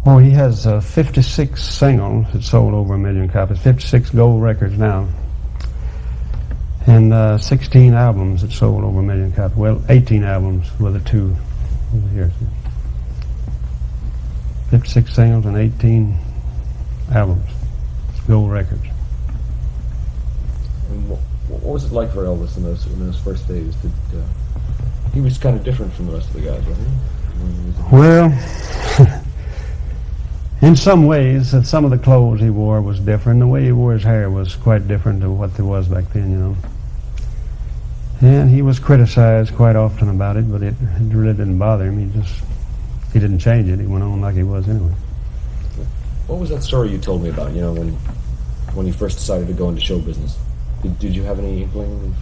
Oh, he has 56 singles that sold over 1 million copies, 56 gold records now, and 16 albums that sold over 1 million copies. Well, 18 albums with the two over here. 56 singles and 18 albums, gold records. And what was it like for Elvis in those first days? He was kind of different from the rest of the guys, wasn't he? Well, in some ways, some of the clothes he wore was different. The way he wore his hair was quite different to what there was back then, you know. And he was criticized quite often about it, but it really didn't bother him. He didn't change it. He went on like he was anyway. What was that story you told me about, you know, when you first decided to go into show business? Did you have any inkling?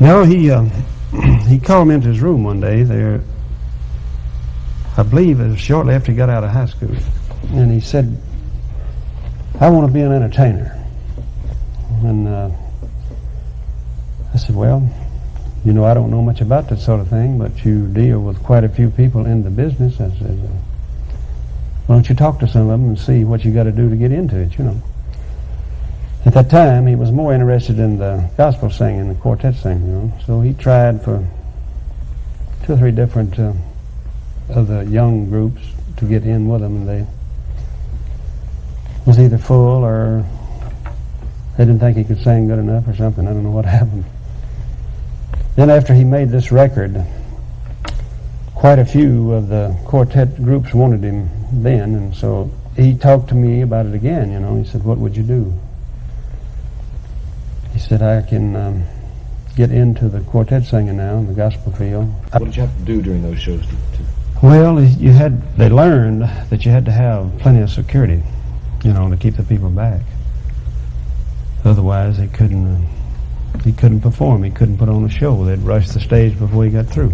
No, he called me into his room one day there. I believe it was shortly after he got out of high school. And he said, I want to be an entertainer. And I said, well, you know, I don't know much about that sort of thing, but you deal with quite a few people in the business. I said, why don't you talk to some of them and see what you got to do to get into it, you know. At that time, he was more interested in the gospel singing, the quartet singing, you know. So he tried for 2 or 3 different of the young groups to get in with them, and they was either full or they didn't think he could sing good enough or something. I don't know what happened. Then after he made this record, quite a few of the quartet groups wanted him then, and so he talked to me about it again, you know. He said, what would you do? He said, I can get into the quartet singing now in the gospel field. What did you have to do during those shows? Well, they learned that you had to have plenty of security, you know, to keep the people back. Otherwise, he couldn't perform. He couldn't put on a show. They'd rush the stage before he got through.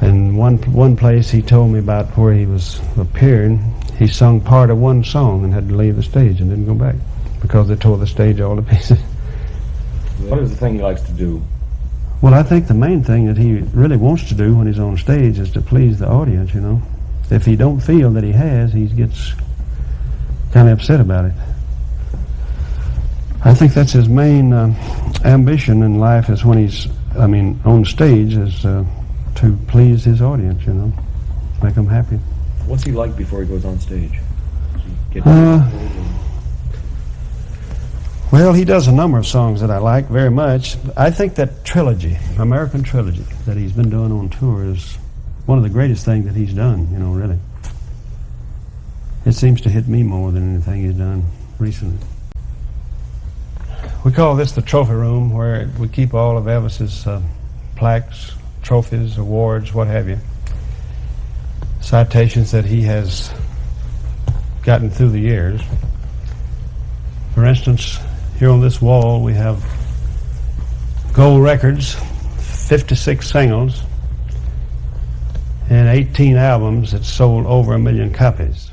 And one place he told me about where he was appearing, he sung part of one song and had to leave the stage and didn't go back because they tore the stage all to pieces. What is the thing he likes to do? Well, I think the main thing that he really wants to do when he's on stage is to please the audience, you know. If he don't feel that he has, he gets kind of upset about it. I think that's his main ambition in life is when he's, on stage is to please his audience, you know, make them happy. What's he like before he goes on stage? Well, he does a number of songs that I like very much. I think that trilogy, American trilogy, that he's been doing on tour is one of the greatest things that he's done, you know, really. It seems to hit me more than anything he's done recently. We call this the trophy room, where we keep all of Elvis's plaques, trophies, awards, what have you. Citations that he has gotten through the years. For instance, here on this wall we have gold records, 56 singles, and 18 albums that sold over 1 million copies.